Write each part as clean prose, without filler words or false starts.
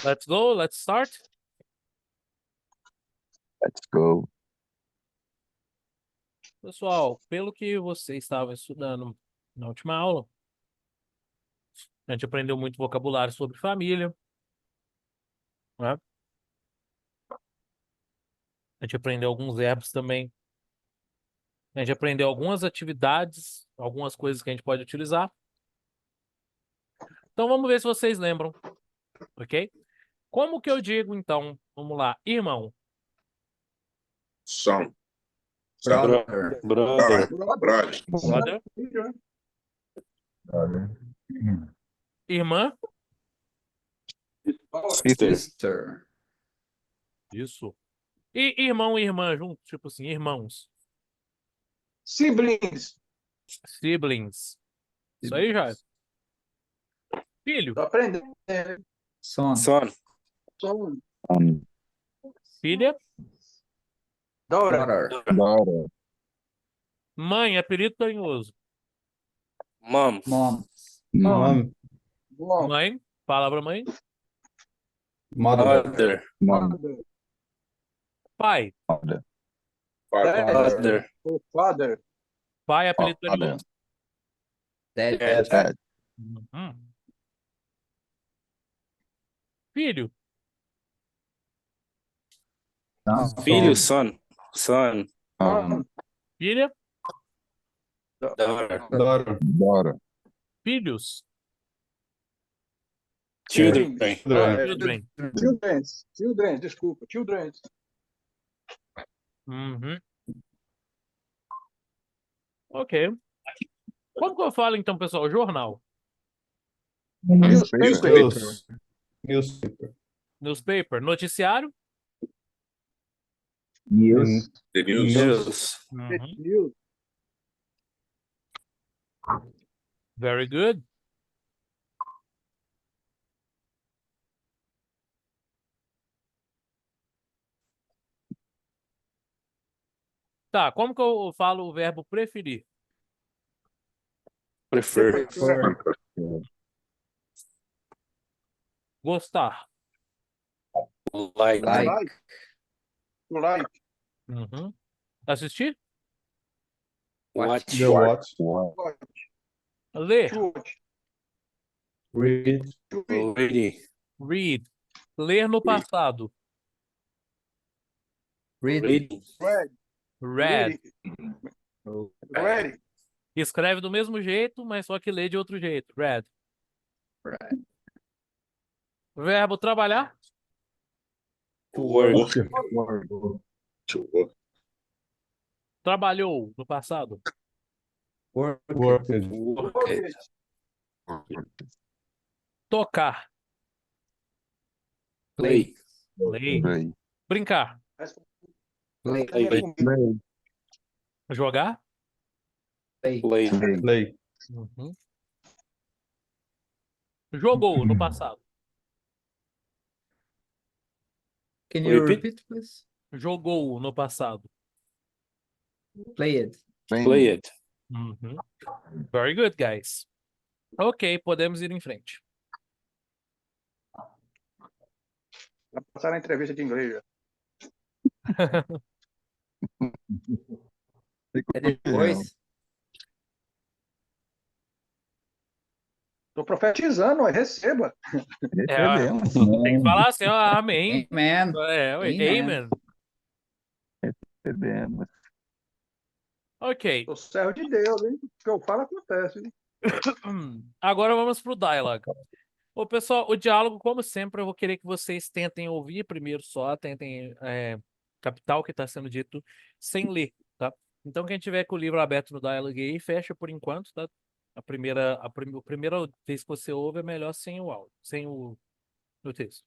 Let's go, let's start. Let's go. Pessoal, pelo que você estava estudando na última aula, a gente aprendeu muito vocabulário sobre família, né? A gente aprendeu alguns verbos também. A gente aprendeu algumas atividades, algumas coisas que a gente pode utilizar. Então vamos ver se vocês lembram, ok? Como que eu digo, então? Vamos lá, irmão. Son. Brother. Brother. Brother. Irmã. Sister. Isso. E irmão e irmã junto, tipo assim, irmãos. Siblings. Siblings. Isso aí, já. Filho. Tô aprendendo. Son. Son. Son. Filha. Daughter. Daughter. Mãe, apelido carinhoso. Mom. Mom. Mom. Mãe, palavra mãe. Mother. Mother. Pai. Father. Father. Father. Pai, apelido carinhoso. Dad. Dad. Uhum. Filho. Filho, son. Son. Filha. Daughter. Daughter. Filhos. Children. Children. Children, desculpa. Children. Uhum. Ok. Como que eu falo, então, pessoal? Jornal. Newspaper. Newspaper. Noticiário. News. The news. Uhum. News. Very good. Tá, como que eu falo o verbo preferir? Prefer. Gostar. Like. Like. Uhum. Assistir? Watch. Ler. Read. Ready. Read. Ler no passado. Read. Read. Read. Ready. Escreve do mesmo jeito, mas só que lê de outro jeito. Read. Verbo trabalhar. Work. Trabalhou no passado. Worked. Tocar. Play. Play. Brincar. Play. Jogar. Play. Uhum. Jogou no passado. Can you Repeat? repeat, please? Jogou no passado. Play it. Play it. Uhum. Very good, guys. Ok, podemos ir em frente. Vai passar na entrevista de inglês. É depois. Tô profetizando, receba. Recebemos. Tem que falar assim, ó, amém. Amen. Amen. Recebemos. Ok. Sou servo de Deus, hein? O que eu falo acontece. Hein? Agora vamos pro dialogue. Ô, pessoal, o diálogo, como sempre, eu vou querer que vocês tentem ouvir primeiro só, tentem captar o que está sendo dito sem ler, tá? Então, quem tiver com o livro aberto no dialogue aí, fecha por enquanto, tá? A primeira vez que você ouve é melhor sem o áudio, sem o texto.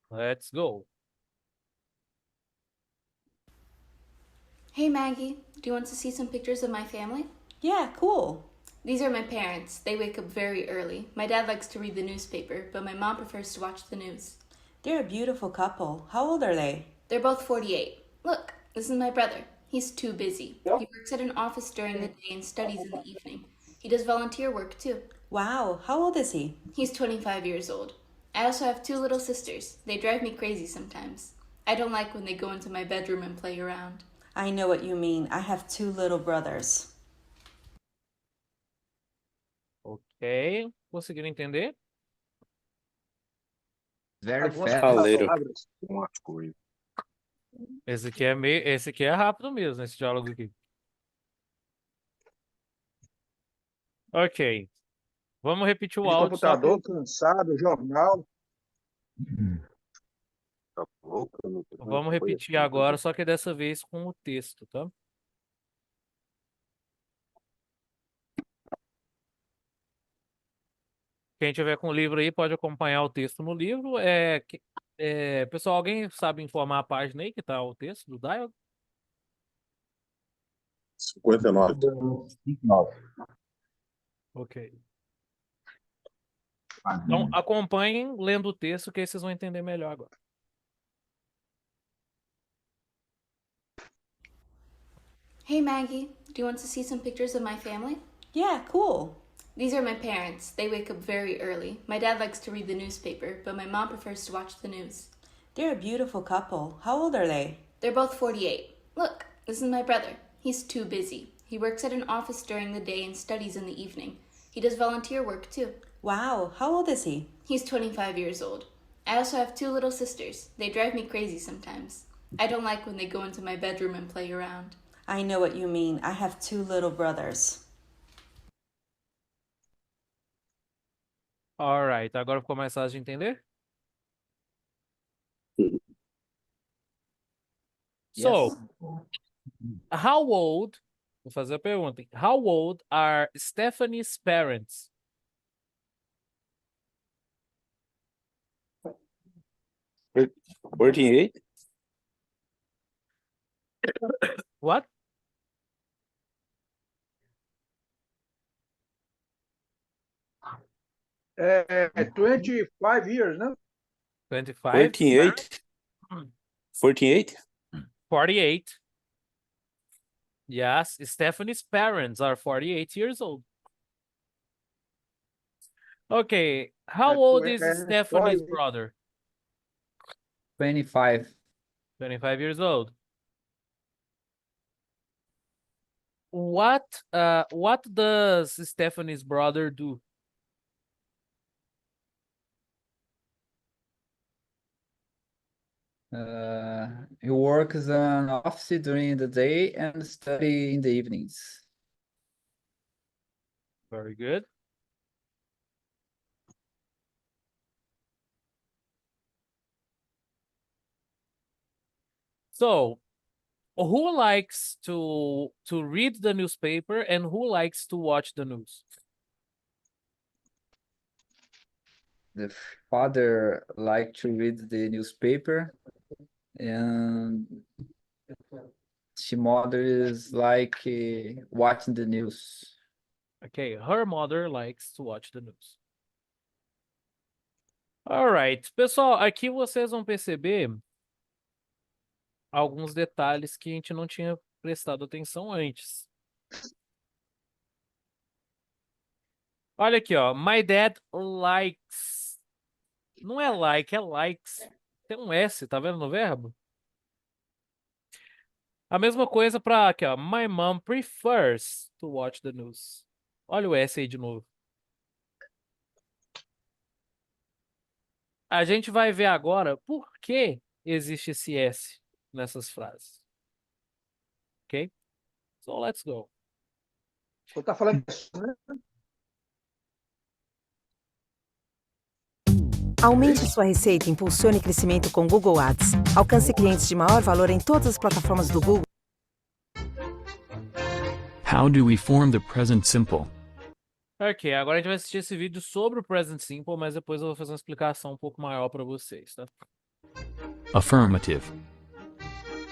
Let's go. Hey Maggie, do you want to see some pictures of my family? Yeah, cool. These are my parents. They wake up very early. My dad likes to read the newspaper, but my mom prefers to watch the news. They're a beautiful couple. How old are they? They're both 48. Look, this is my brother. He's too busy. He works at an office during the day and studies in the evening. He does volunteer work too. Wow, how old is he? He's 25 years old. I also have two little sisters. They drive me crazy sometimes. I don't like when they go into my bedroom and play around. I know what you mean. I have two little brothers. Ok. Conseguiram entender? Very Algumas fast. Pauleiro. palavras. Umas coisas. Esse aqui é rápido mesmo, esse diálogo aqui. Ok. Vamos repetir o De áudio. Só que- computador, cansado, jornal. Tá louca, não tem Vamos coisa repetir assim, agora, só que dessa vez com o texto, tá? Quem tiver com o livro aí pode acompanhar o texto no livro. Pessoal, alguém sabe informar a página aí que tá o texto do Dial? 59. 59. Ok. Então, acompanhem lendo o texto, que aí vocês vão entender melhor agora. Hey Maggie, do you want to see some pictures of my family? Yeah, cool. These are my parents. They wake up very early. My dad likes to read the newspaper, but my mom prefers to watch the news. They're a beautiful couple. How old are they? They're both 48. Look, this is my brother. He's too busy. He works at an office during the day and studies in the evening. He does volunteer work too. Wow, how old is he? He's 25 years old. I also have two little sisters. They drive me crazy sometimes. I don't like when they go into my bedroom and play around. I know what you mean. I have two little brothers. Alright, agora ficou mais fácil de entender? So, how old, vou fazer a pergunta, how old are Stephanie's parents? Yes. 48? What? É 25 years, né? 25? 48? 48? 48. Yes, Stephanie's parents are 48 years old. Okay, how old is Stephanie's 40. brother? 25. 25 years old. What does Stephanie's brother do? He works in an office during the day and study in the evenings. Very good. So, who likes to read the newspaper and who likes to watch the news? The father likes to read the newspaper, and the mother is like watching the news. Okay, her mother likes to watch the news. Alright, pessoal, aqui vocês vão perceber alguns detalhes que a gente não tinha prestado atenção antes. Olha aqui, ó. My dad likes. Não é like, é likes. Tem um S, tá vendo no verbo? A mesma coisa para aqui, ó. My mom prefers to watch the news. Olha o S aí de novo. A gente vai ver agora por que existe esse S nessas frases. Ok? So let's go. Você tá falando isso, né? Aumente sua receita e impulsione crescimento com Google Ads. Alcance clientes de maior valor em todas as plataformas do Google. How do we form the present simple? Ok, agora a gente vai assistir esse vídeo sobre o Present Simple, mas depois eu vou fazer uma explicação um pouco maior para vocês, tá? Affirmative.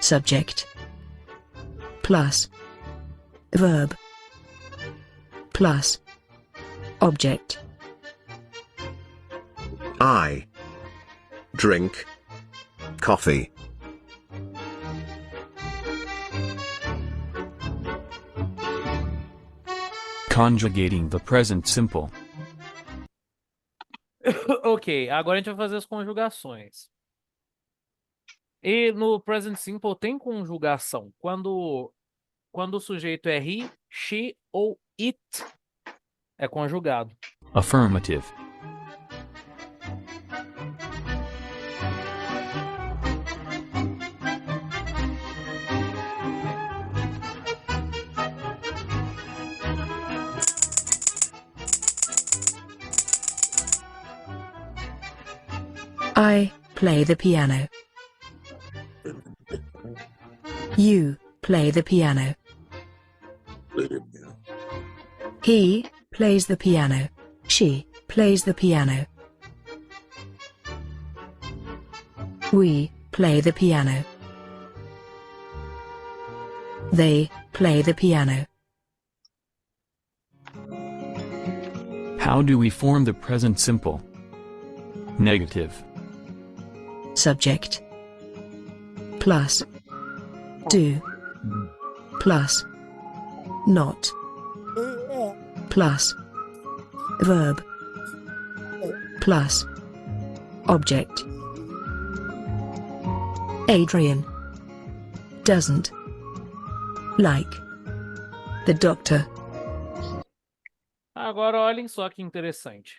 Subject plus verb plus object. I drink coffee. Conjugating the present simple. Ok, agora a gente vai fazer as conjugações. E no present simple tem conjugação. Quando o sujeito é he, she ou it, é conjugado. Affirmative. I play the piano. You play the piano. He plays the piano. She plays the piano. We play the piano. They play the piano. How do we form the present simple? Negative. Subject plus do plus not plus verb plus object. Adrian doesn't like the doctor. Agora olhem só que interessante.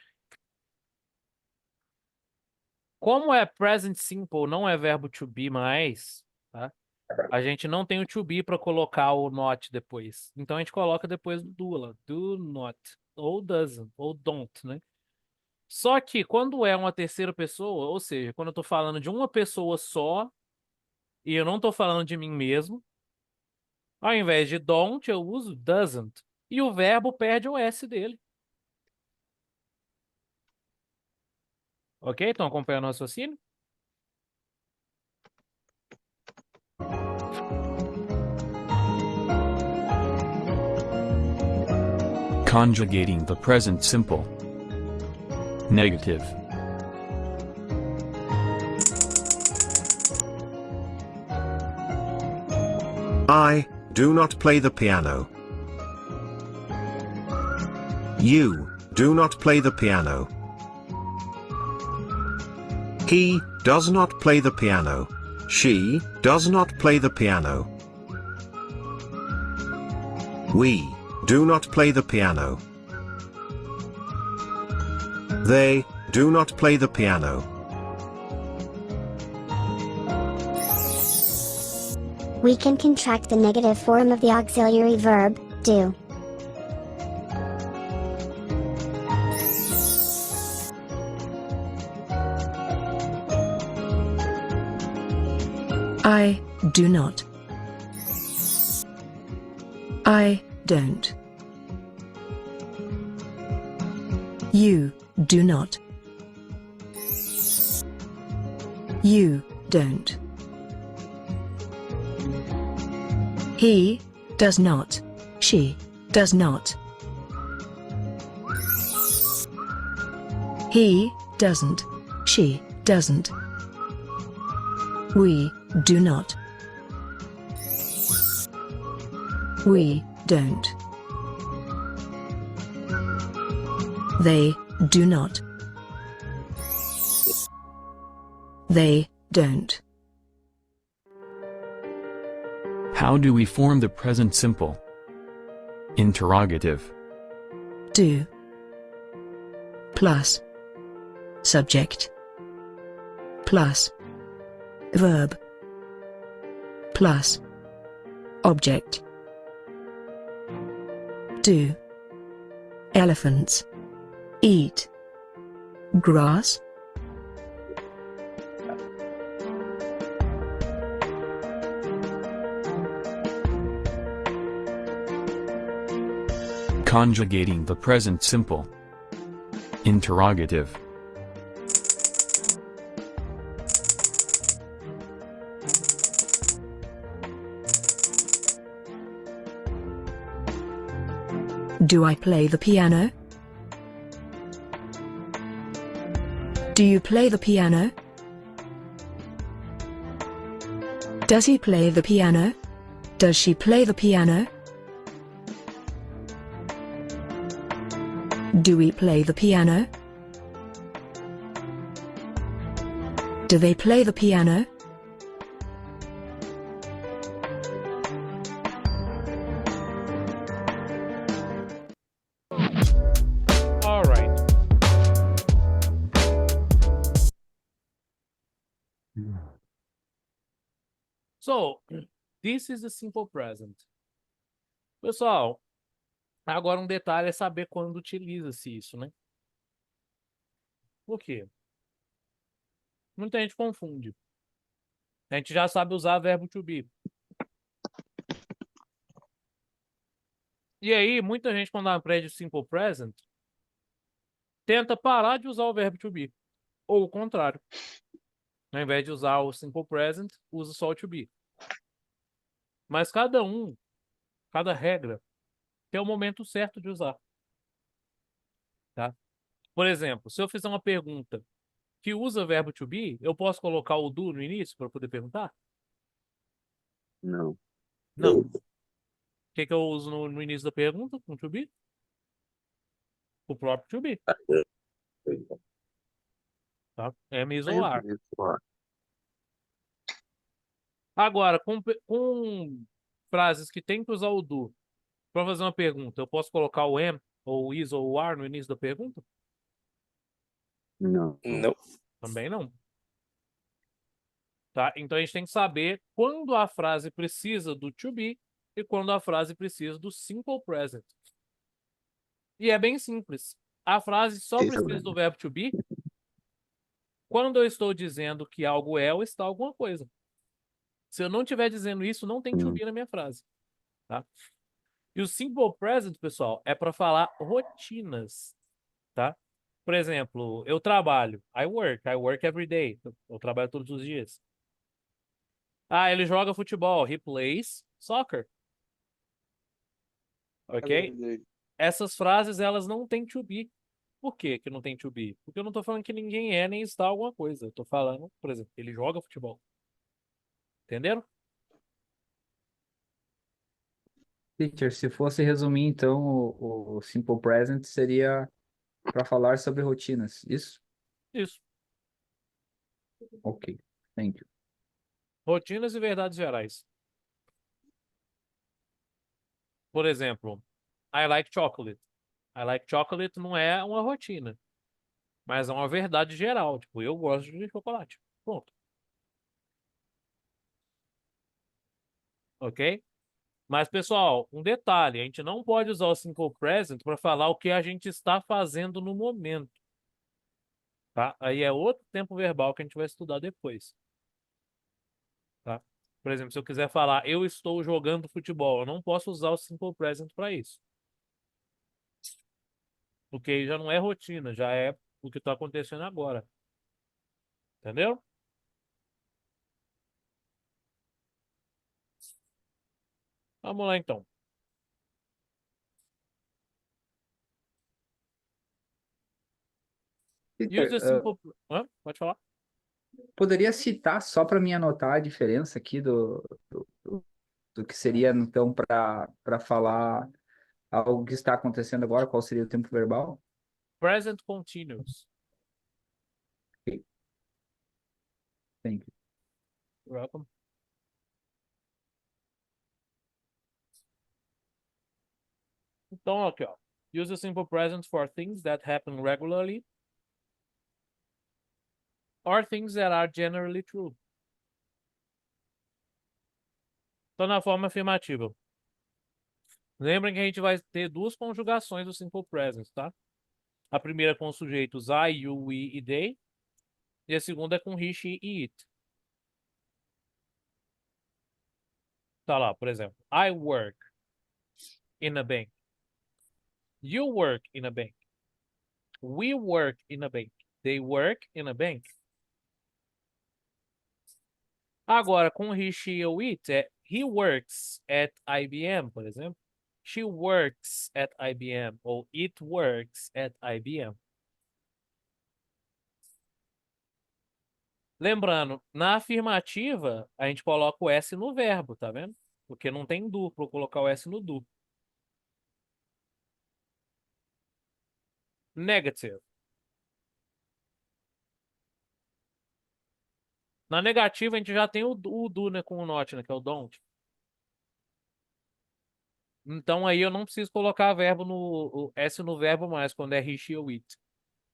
Como é present simple, não é verbo to be mais, tá? A gente não tem o to be para colocar o not depois. Então a gente coloca depois do do lá. Do not, ou doesn't, ou don't, né? Só que quando é uma terceira pessoa, ou seja, quando eu tô falando de uma pessoa só, e eu não tô falando de mim mesmo, ao invés de don't, eu uso doesn't. E o verbo perde o S dele. Ok? Estão acompanhando o raciocínio? Conjugating the present simple. Negative. I do not play the piano. You do not play the piano. He does not play the piano. She does not play the piano. We do not play the piano. They do not play the piano. We can contract the negative form of the auxiliary verb, do. I do not. I don't. You do not. You don't. He does not. She does not. He doesn't. She doesn't. We do not. We don't. They do not. They don't. How do we form the present simple? Interrogative. Do plus subject plus verb plus object. Do elephants eat grass? Conjugating the present simple. Interrogative. Do I play the piano? Do you play the piano? Does he play the piano? Does she play the piano? Do we play the piano? Do they play the piano? All right. So, this is the simple present. Pessoal, agora um detalhe é saber quando utiliza-se isso, né? Por quê? Muita gente confunde. A gente já sabe usar verbo to be. E aí, muita gente, quando aprende o simple present, tenta parar de usar o verbo to be. Ou o contrário. Ao invés de usar o simple present, usa só o to be. Mas cada regra, tem o momento certo de usar. Tá? Por exemplo, se eu fizer uma pergunta que usa verbo to be, eu posso colocar o do no início para poder perguntar? Não. Não. O que eu uso no início da pergunta com to be? O próprio to be. Tá? Am, is ou are. Agora, com frases que tem que usar o do para fazer uma pergunta, eu posso colocar o am, ou o is, ou o are no início da pergunta? Não. Não. Também não. Tá? Então a gente tem que saber quando a frase precisa do to be e quando a frase precisa do simple present. E é bem simples. A frase só precisa do verbo to be quando eu estou dizendo que algo é ou está alguma coisa. Se eu não estiver dizendo isso, não tem to be na minha frase. Tá? E o simple present, pessoal, é para falar rotinas. Tá? Por exemplo, eu trabalho. I work every day. Eu trabalho todos os dias. Ah, ele joga futebol. He plays soccer. Ok? Essas frases, elas não têm to be. Por que que não tem to be? Porque eu não tô falando que ninguém é nem está alguma coisa. Eu tô falando, por exemplo, ele joga futebol. Entenderam? Teacher, se fosse resumir, então, o simple present seria para falar sobre rotinas, isso? Isso. Ok, thank you. Rotinas e verdades gerais. Por exemplo, I like chocolate. I like chocolate não é uma rotina, mas é uma verdade geral. Tipo, eu gosto de chocolate. Ponto. Ok? Mas, pessoal, um detalhe. A gente não pode usar o simple present para falar o que a gente está fazendo no momento. Tá? Aí é outro tempo verbal que a gente vai estudar depois. Tá? Por exemplo, se eu quiser falar eu estou jogando futebol, eu não posso usar o simple present para isso. Porque já não é rotina, já é o que está acontecendo agora. Entendeu? Vamos lá, então. Use the simple... Pode falar. Poderia citar só para mim anotar a diferença aqui do que seria, então, para falar algo que está acontecendo agora, qual seria o tempo verbal? Present continuous. Ok. Thank you. You're welcome. Então, aqui, ó. Use the simple present for things that happen regularly or things that are generally true. Então, na forma afirmativa. Lembrem que a gente vai ter duas conjugações do simple present, tá? A primeira com os sujeitos I, you, we e they. E a segunda é com he, she e it. Tá lá, por exemplo. I work in a bank. You work in a bank. We work in a bank. They work in a bank. Agora, com he, she ou it, é he works at IBM, por exemplo. She works at IBM. Ou it works at IBM. Lembrando, na afirmativa, a gente coloca o S no verbo, tá vendo? Porque não tem do, para colocar o S no do. Negative. Na negativa, a gente já tem o do, né, com o not, né, que é o don't. Então, aí eu não preciso colocar verbo o S no verbo mais, quando é he, she ou it.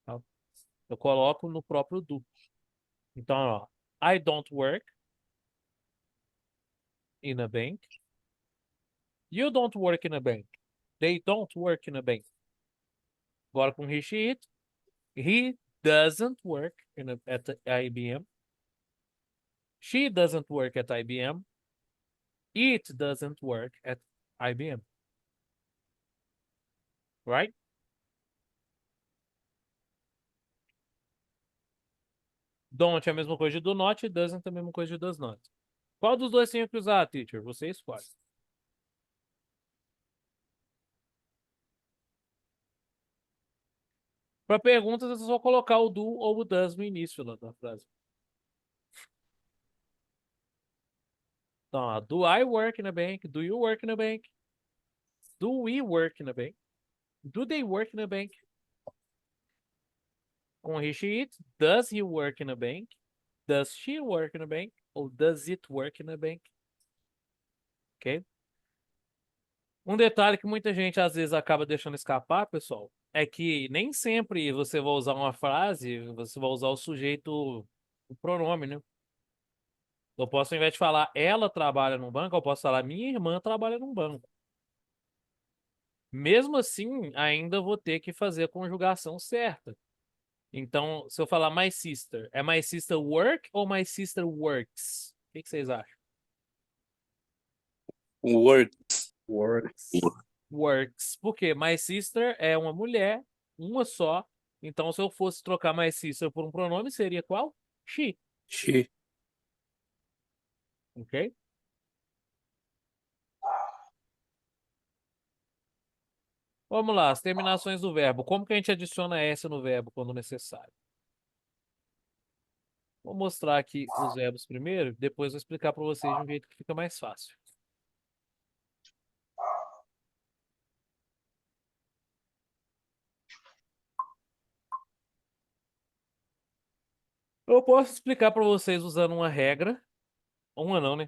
Tá? Eu coloco no próprio do. Então, ó, I don't work in a bank. You don't work in a bank. They don't work in a bank. Agora com he, she, it. He doesn't work at IBM. She doesn't work at IBM. It doesn't work at IBM. Right? Don't é a mesma coisa de do not e doesn't é a mesma coisa de does not. Qual dos dois tem que usar, teacher? Você escolhe. Para perguntas, é só colocar o do ou o does no início da frase. Então, ó, do I work in a bank? Do you work in a bank? Do we work in a bank? Do they work in a bank? Com he, she, it. Does he work in a bank? Does she work in a bank? Ou does it work in a bank? Ok? Um detalhe que muita gente às vezes acaba deixando escapar, pessoal, é que nem sempre você vai usar uma frase, você vai usar o sujeito, o pronome, né? Eu posso, ao invés de falar ela trabalha num banco, eu posso falar minha irmã trabalha num banco. Mesmo assim, ainda vou ter que fazer a conjugação certa. Então, se eu falar my sister, é my sister work ou my sister works? O que vocês acham? Works. Works. Works. Por quê? My sister é uma mulher, uma só. Então, se eu fosse trocar my sister por um pronome, seria qual? She. She. Ok? Vamos lá, as terminações do verbo. Como que a gente adiciona S no verbo quando necessário? Vou mostrar aqui os verbos primeiro, depois vou explicar para vocês de um jeito que fica mais fácil. Eu posso explicar para vocês usando uma regra. Uma não, né?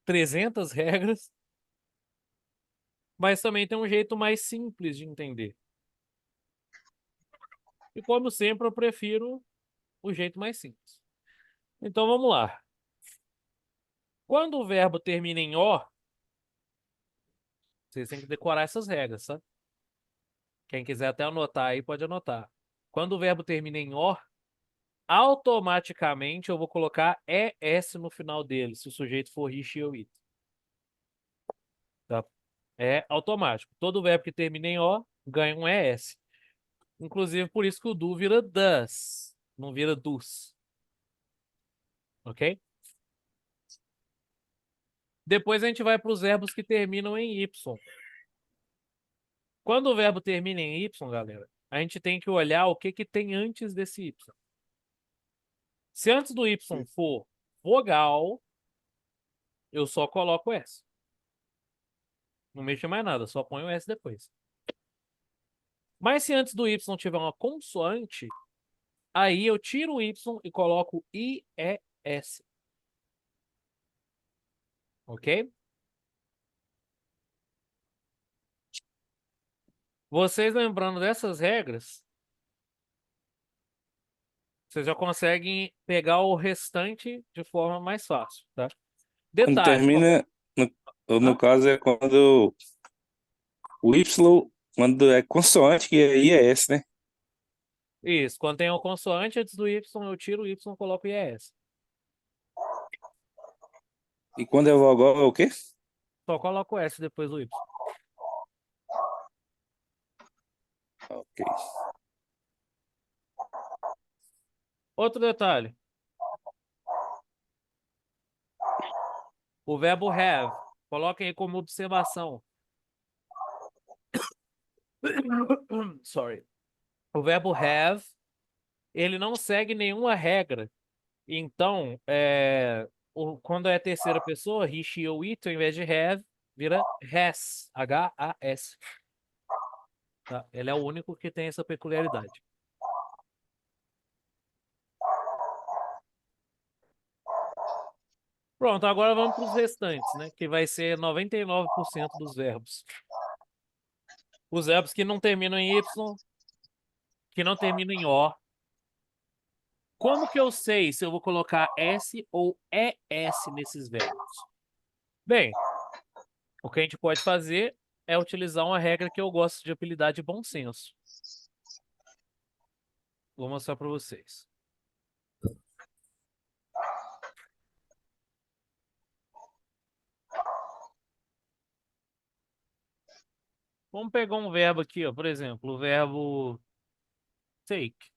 300 regras. Mas também tem um jeito mais simples de entender. E como sempre, eu prefiro o jeito mais simples. Então vamos lá. Quando o verbo termina em O, vocês têm que decorar essas regras, tá? Quem quiser até anotar aí, pode anotar. Quando o verbo termina em O, automaticamente eu vou colocar ES no final dele, se o sujeito for he, she ou it. Tá? É automático. Todo verbo que termina em O ganha um ES. Inclusive, por isso que o do vira does, não vira dos. Ok? Depois a gente vai para os verbos que terminam em Y. Quando o verbo termina em Y, galera, a gente tem que olhar o que tem antes desse Y. Se antes do Y for vogal, eu só coloco S. Não mexo mais nada, só ponho o S depois. Mas se antes do Y tiver uma consoante, aí eu tiro o Y e coloco IES. Ok? Vocês lembrando dessas regras, vocês já conseguem pegar o restante de forma mais fácil, tá? Quando Detalhe. termina, no caso, é quando o Y, quando é consoante, que é IES, né? Isso, quando tem uma consoante antes do Y, eu tiro o Y e coloco o IES. E quando é vogal, é o quê? Só coloco o S depois do Y. Ok. Outro detalhe. O verbo have. Coloquem aí como observação. Sorry. O verbo have, ele não segue nenhuma regra Então, quando é terceira pessoa, he, she ou it, ao invés de have, vira has. H-A-S. Tá? Ele é o único que tem essa peculiaridade. Pronto, agora vamos para os restantes, né? Que vai ser 99% dos verbos. Os verbos que não terminam em Y, que não terminam em O. Como que eu sei se eu vou colocar S ou ES nesses verbos? Bem, o que a gente pode fazer é utilizar uma regra que eu gosto de apelidar de bom senso. Vou mostrar para vocês. Vamos pegar um verbo aqui, ó, por exemplo, o verbo take.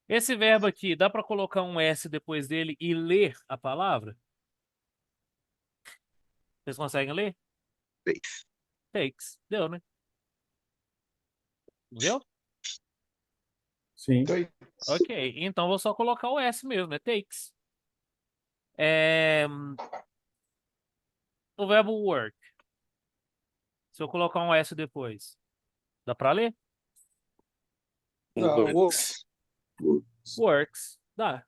Esse verbo aqui, dá para colocar um S depois dele e ler a palavra? Vocês conseguem ler? Takes. Deu, né? Viu? Sim. Ok, então vou só colocar o S mesmo, é takes. O verbo work. Se eu colocar um S depois, dá para ler? Works. Works. Dá.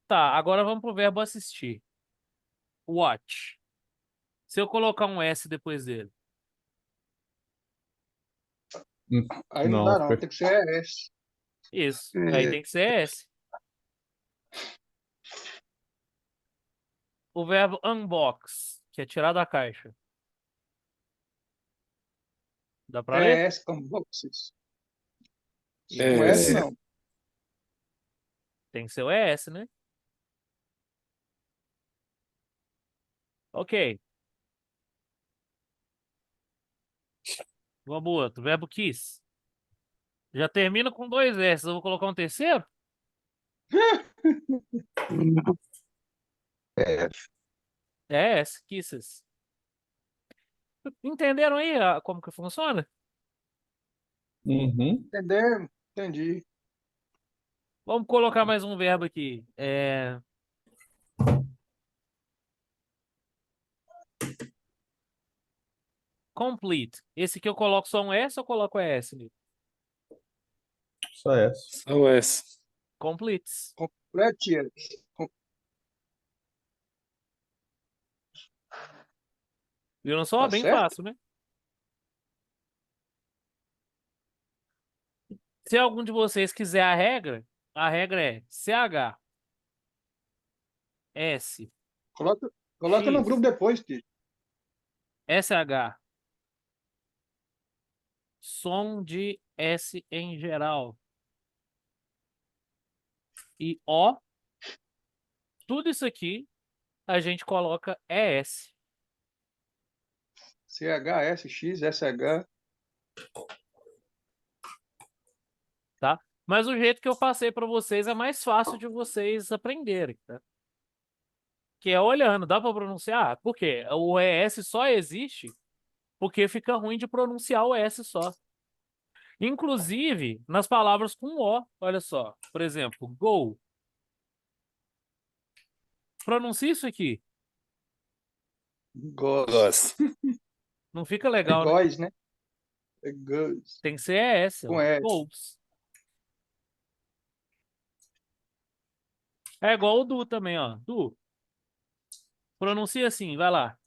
Tá, agora vamos pro verbo assistir. Watch. Se eu colocar um S depois dele. Aí não dá, não. Tem que ser S. Isso. Aí tem que ser S. O verbo unbox, que é tirar da caixa. Dá pra ler? S com boxes. Com S não. Tem que ser o ES, né? Ok. Vamos pro outro. Verbo kiss. Já termina com dois S. Eu vou colocar um terceiro? É S, kisses. Entenderam aí como que funciona? Uhum. Entendeu? Entendi. Vamos colocar mais um verbo aqui. Complete. Esse aqui eu coloco só um S ou eu coloco S? Só essa. Só S. Completes. Complete. Viram só? Tá Bem certo? fácil, né? Se algum de vocês quiser a regra é CH S Coloca X, no grupo depois, tio. SH som de S em geral e O, tudo isso aqui a gente coloca ES. CH, SX, SH. Tá? Mas o jeito que eu passei para vocês é mais fácil de vocês aprenderem, tá? Que é olhando, dá para pronunciar? Por quê? O ES só existe porque fica ruim de pronunciar o S só. Inclusive, nas palavras com O, olha só. Por exemplo, go. Pronuncia isso aqui. Gosto. Não fica legal, né? Góis, né? É góis. Tem que ser ES. Com Ó. S. Goals. É igual o do também, ó. Du. Pronuncia assim, vai lá.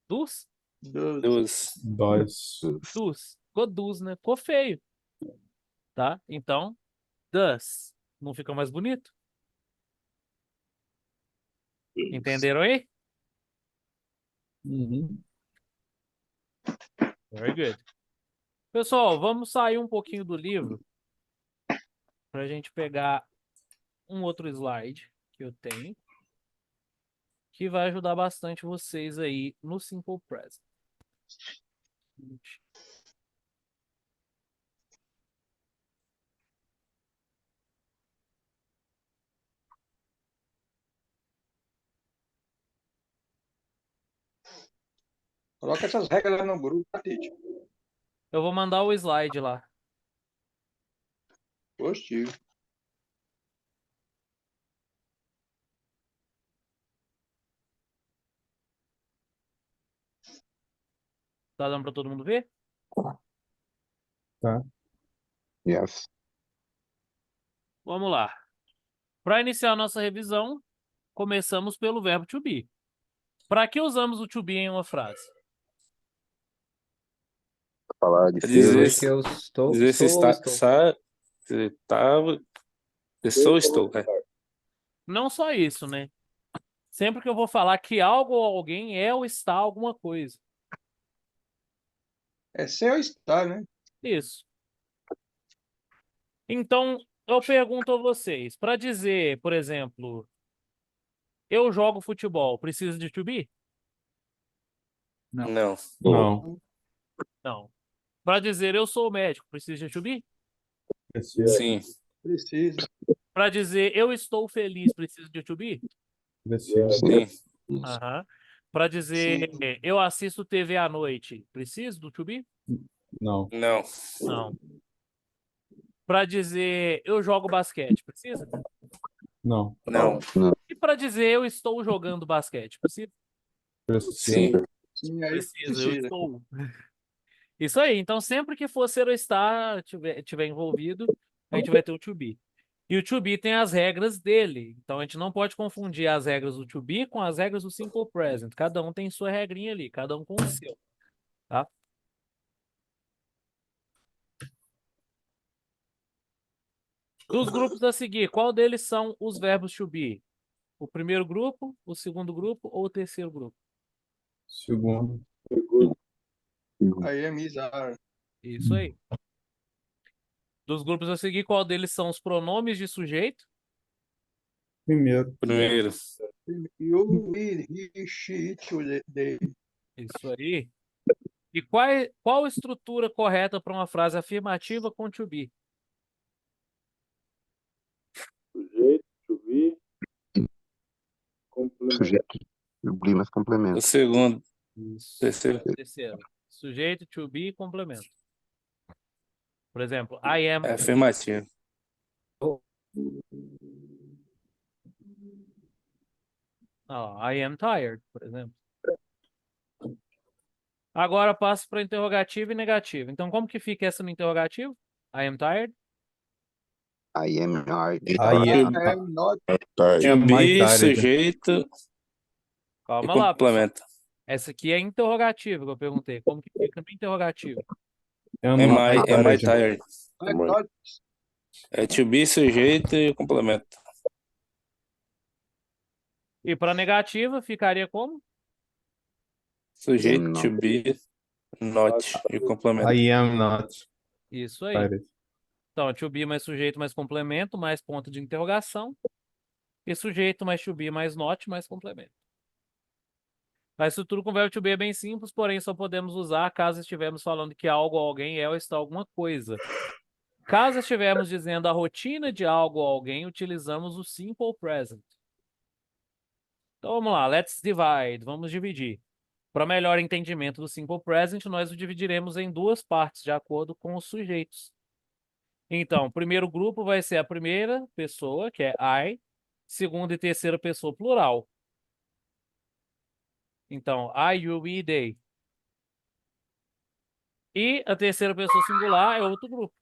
Dus? Dos. Dois. Dus. Ficou dus, né? Ficou feio. Tá? Então, does. Não fica mais bonito? Entenderam aí? Uhum. Very good. Pessoal, vamos sair um pouquinho do livro para a gente pegar um outro slide que eu tenho que vai ajudar bastante vocês aí no Simple Present. Coloca essas regras lá no grupo, tá, tio? Eu vou mandar o slide lá. Positivo. Tá dando para todo mundo ver? Tá. Yes. Vamos lá. Para iniciar a nossa revisão, começamos pelo verbo to be. Para que usamos o to be em uma frase? Falar de Dizer, Acho que eu estou, dizer se estou ou está, estou. se estava, se ou estou, né? Não só isso, né? Sempre que eu vou falar que algo ou alguém é ou está alguma coisa. É ser ou estar, né? Isso. Então, eu pergunto a vocês, para dizer, por exemplo, eu jogo futebol, preciso de to be? Não. Não. Não. Não. Para dizer eu sou médico, preciso de to be? Precisa. Sim. Precisa. Para dizer eu estou feliz, preciso de to be? Precisa. Sim. Aham. Para dizer eu assisto TV à noite, preciso do to be? Não. Não. Não. Para dizer eu jogo basquete, precisa? Não. Não. E para dizer eu estou jogando basquete, precisa? Sim. Sim, aí Precisa, eu precisa. estou. Isso aí. Então, sempre que for ser ou estar tiver envolvido, a gente vai ter o to be. E o to be tem as regras dele. Então, a gente não pode confundir as regras do to be com as regras do simple present. Cada um tem sua regrinha ali, cada um com o seu. Tá? Dos grupos a seguir, qual deles são os verbos to be? O primeiro grupo, o segundo grupo ou o terceiro grupo? Segundo. Aí é mizar. Isso aí. Dos grupos a seguir, qual deles são os pronomes de sujeito? Primeiro. Primeiro. You, he, she, it, they. Isso aí. E qual a estrutura correta para uma frase afirmativa com to be? Sujeito, to be. Complemento. Sujeito. Be mais O complemento. segundo. Isso. Terceiro. Terceiro. Sujeito, to be, complemento. Por exemplo, I am. É afirmativo. I am tired, por exemplo. Agora passo para interrogativo e negativo. Então, como que fica essa no interrogativo? I am tired? I am not. I am not. To be, tired. sujeito e Calma lá, pessoal. complemento. Essa aqui é interrogativo que eu perguntei. Como que fica no interrogativo? Am I tired? I'm not. É to be, sujeito e complemento. E para negativa, ficaria como? Sujeito, to be, not e complemento. I am not. Isso aí. Tired. Então, to be mais sujeito mais complemento, mais ponto de interrogação. E sujeito mais to be mais not mais complemento. A estrutura com verbo to be é bem simples, porém só podemos usar caso estivermos falando que algo ou alguém é ou está alguma coisa. Caso estivermos dizendo a rotina de algo ou alguém, utilizamos o simple present. Então vamos lá, let's divide, vamos dividir. Para melhor entendimento do simple present, nós o dividiremos em duas partes, de acordo com os sujeitos. Então, o primeiro grupo vai ser a primeira pessoa, que é I, segunda e terceira pessoa plural. Então, I, you, we, they. E a terceira pessoa singular é outro grupo,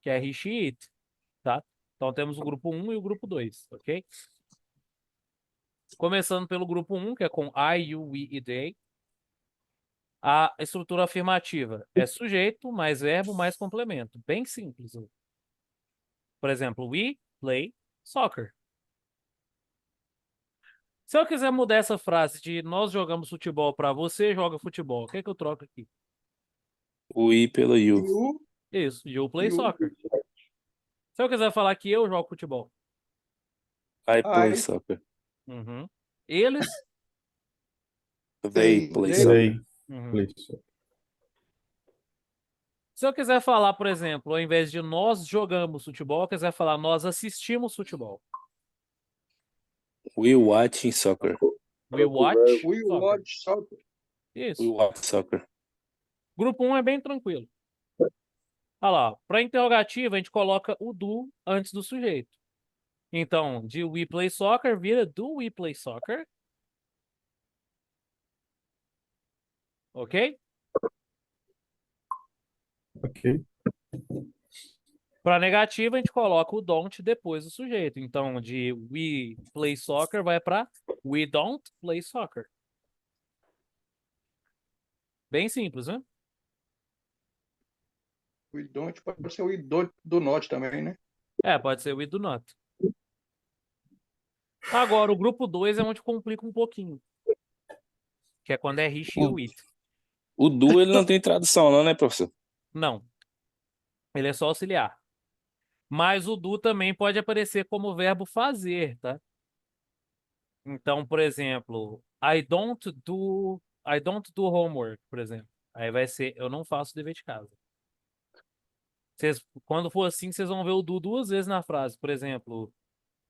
que é he, she, it. Tá? Então, temos o grupo 1 e o grupo 2, ok? Começando pelo grupo 1, que é com I, you, we e they. A estrutura afirmativa é sujeito, mais verbo, mais complemento. Bem simples. Por exemplo, we play soccer. Se eu quiser mudar essa frase de nós jogamos futebol para você joga futebol, o que é que eu troco aqui? O I pelo you. Isso, you play soccer. Se eu quiser falar que eu jogo futebol. I play soccer. Uhum. Eles? They play soccer. Uhum. Play soccer. Se eu quiser falar, por exemplo, ao invés de nós jogamos futebol, eu quiser falar nós assistimos futebol. We watching soccer. We watch We soccer. watch soccer. Isso. We watch soccer. Grupo 1 é bem tranquilo. Olha lá, para interrogativa a gente coloca o do antes do sujeito. Então, de we play soccer vira do we play soccer. Ok? Ok. Para negativa, a gente coloca o don't depois do sujeito. Então, de we play soccer vai para we don't play soccer. Bem simples, né? O we don't pode ser o we don't do not também, né? É, pode ser we do not. Agora, o grupo 2 é onde complica um pouquinho. Que é quando é he, she ou it. O do ele não tem tradução, não, né, professor? Não. Ele é só auxiliar. Mas o do também pode aparecer como verbo fazer, tá? Então, por exemplo, I don't do homework, por exemplo. Aí vai ser eu não faço dever de casa. Quando for assim, vocês vão ver o do duas vezes na frase. Por exemplo,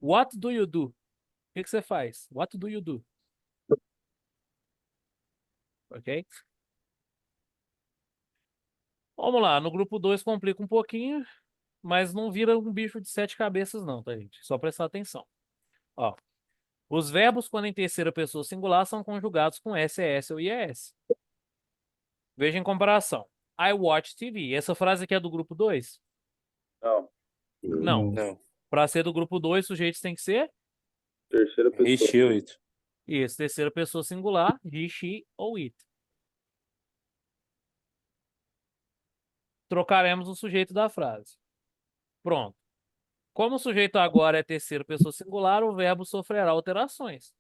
what do you do? O que você faz? What do you do? Ok? Vamos lá, no grupo 2 complica um pouquinho, mas não vira um bicho de 7 cabeças não, tá, gente? Só prestar atenção. Ó, os verbos quando em terceira pessoa singular são conjugados com SES ou IES. Veja em comparação. I watch TV. Essa frase aqui é do grupo 2? Não. Não. Não. Para ser do grupo 2, sujeitos tem que ser? Terceira He, pessoa. she ou it. Isso, terceira pessoa singular, he, she ou it. Trocaremos o sujeito da frase. Pronto. Como o sujeito agora é terceira pessoa singular, o verbo sofrerá alterações.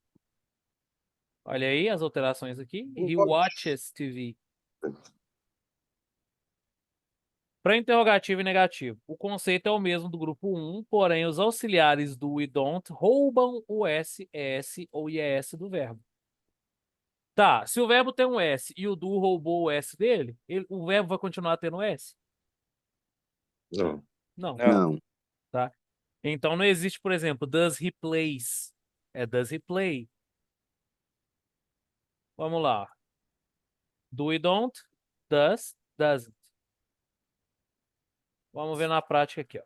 Olha aí as alterações aqui. He watches TV. Para interrogativo e negativo, o conceito é o mesmo do grupo 1, porém os auxiliares do e don't roubam o S, ES ou IES do verbo. Tá, se o verbo tem um S e o do roubou o S dele, o verbo vai continuar tendo S? Não. Não. Não. Tá? Então não existe, por exemplo, does he plays? É does he play? Vamos lá. Do e don't, does, doesn't. Vamos ver na prática aqui, ó.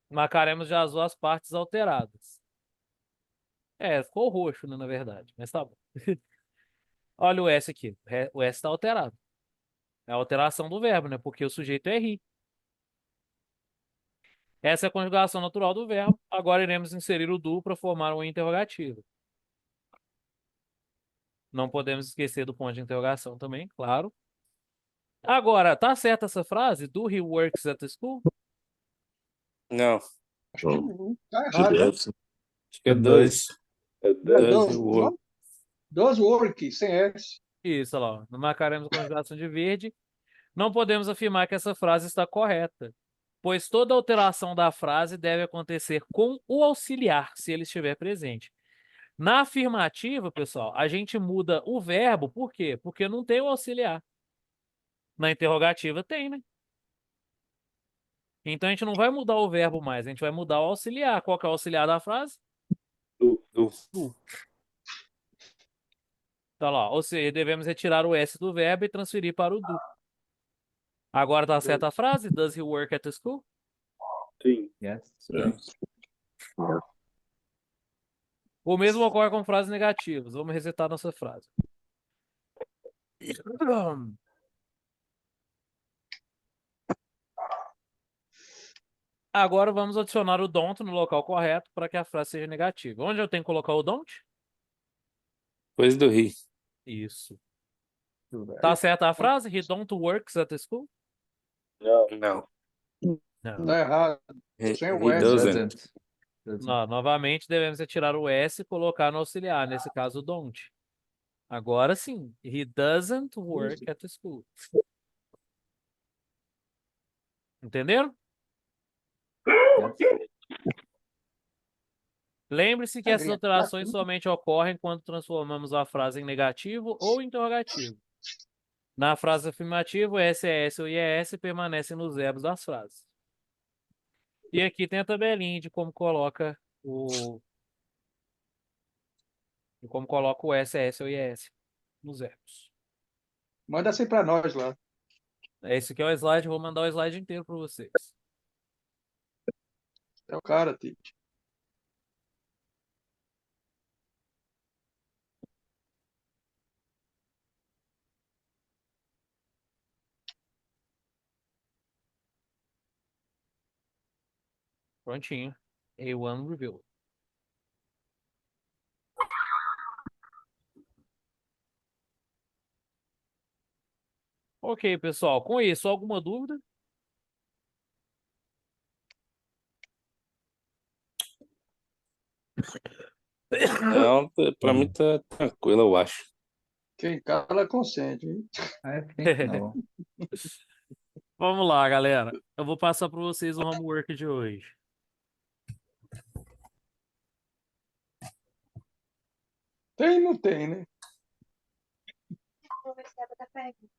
Marcaremos de azul as partes alteradas. É, ficou roxo, né, na verdade, mas tá bom. Olha o S aqui. O S está alterado. É a alteração do verbo, né? Porque o sujeito é he. Essa é a conjugação natural do verbo. Agora iremos inserir o do para formar um interrogativo. Não podemos esquecer do ponto de interrogação também, claro. Agora, tá certa essa frase? Do he works at the school? Não. Acho que tá errado, né? Acho que é dois. Does work. Does work, sem S. Isso, olha lá. Ó. Marcaremos a conjugação de verde. Não podemos afirmar que essa frase está correta, pois toda alteração da frase deve acontecer com o auxiliar, se ele estiver presente. Na afirmativa, pessoal, a gente muda o verbo, por quê? Porque não tem o auxiliar. Na interrogativa tem, né? Então a gente não vai mudar o verbo mais, a gente vai mudar o auxiliar. Qual que é o auxiliar da frase? Do. Tá lá, ou seja, devemos retirar o S do verbo e transferir para o do. Agora tá certa a frase? Does he work at the school? Sim. Yes. O mesmo ocorre com frases negativas. Vamos resetar nossa frase. Agora vamos adicionar o don't no local correto para que a frase seja negativa. Onde eu tenho que colocar o don't? Depois do he. Isso. Tá certa a frase? He don't works at the school? Não. Não. Tá errado. He, Sem o he S. doesn't. Não, novamente devemos retirar o S e colocar no auxiliar, nesse caso o don't. Agora sim. He doesn't work at the school. Entenderam? Lembre-se que essas alterações somente ocorrem quando transformamos a frase em negativo ou interrogativo. Na frase afirmativa, o SES ou IES permanecem nos verbos das frases. E aqui tem a tabelinha de como coloca o SES ou IES nos verbos. Manda assim pra nós lá. Esse aqui é o slide, eu vou mandar o slide inteiro para vocês. É o cara, Tite. Prontinho. A1 Review. Ok, pessoal. Com isso, alguma dúvida? Não, pra mim tá tranquilo, eu acho. Quem cala consente, hein? Não. Vamos lá, galera. Eu vou passar para vocês o homework de hoje. Tem, não tem, né?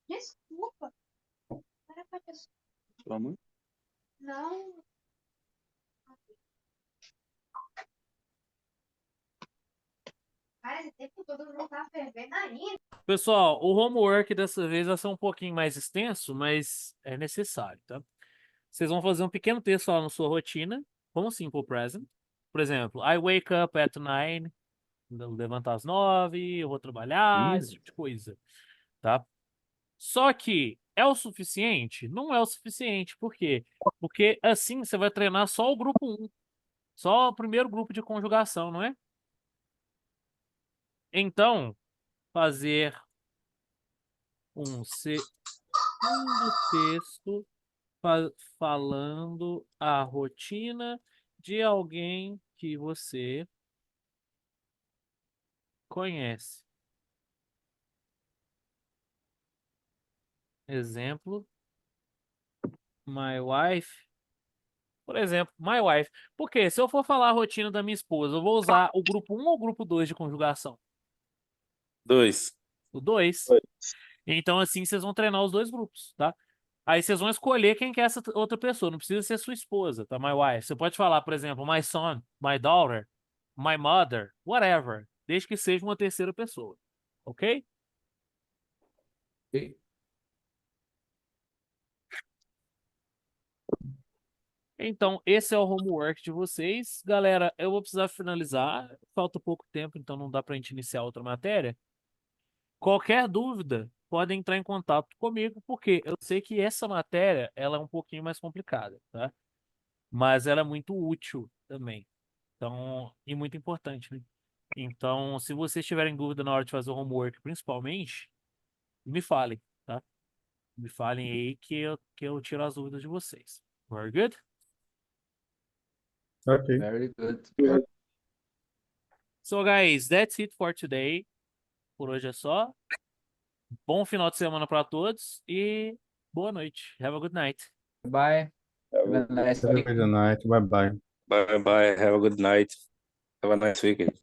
Desculpa. Sua mãe? Não. Cara, esse tempo todo não tá fervendo ainda. Pessoal, o homework dessa vez vai ser um pouquinho mais extenso, mas é necessário, tá? Vocês vão fazer um pequeno texto lá na sua rotina, com o Simple Present. Por exemplo, I wake up at 9, levanto às 9, eu vou trabalhar, esse tipo de coisa, tá? Só que é o suficiente? Não é o suficiente. Por quê? Porque assim você vai treinar só o grupo 1. Só o primeiro grupo de conjugação, não é? Então, fazer um segundo texto falando a rotina de alguém que você conhece. Exemplo, my wife. Por exemplo, my wife. Porque se eu for falar a rotina da minha esposa, eu vou usar o grupo 1 ou o grupo 2 de conjugação? 2. O 2. Então, assim, vocês vão treinar os dois grupos, tá? Aí vocês vão escolher quem que é essa outra pessoa. Não precisa ser sua esposa, tá? My wife. Você pode falar, por exemplo, my son, my daughter, my mother, whatever. Desde que seja uma terceira pessoa. Ok? Então, esse é o homework de vocês. Galera, eu vou precisar finalizar. Falta pouco tempo, então não dá pra gente iniciar outra matéria. Qualquer dúvida, podem entrar em contato comigo, porque eu sei que essa matéria ela é um pouquinho mais complicada, tá? Mas ela é muito útil também. Então, e muito importante, né? Então, se vocês tiverem dúvida na hora de fazer o homework, principalmente, me falem, tá? Me falem aí que eu tiro as dúvidas de vocês. Very good? Ok. Very good. So, guys, that's it for today. Por hoje é só. Bom final de semana para todos e boa noite. Have a good night. Bye. Have a nice Have a weekend. good night. Bye bye. Bye bye. Have a good night. Have a nice weekend.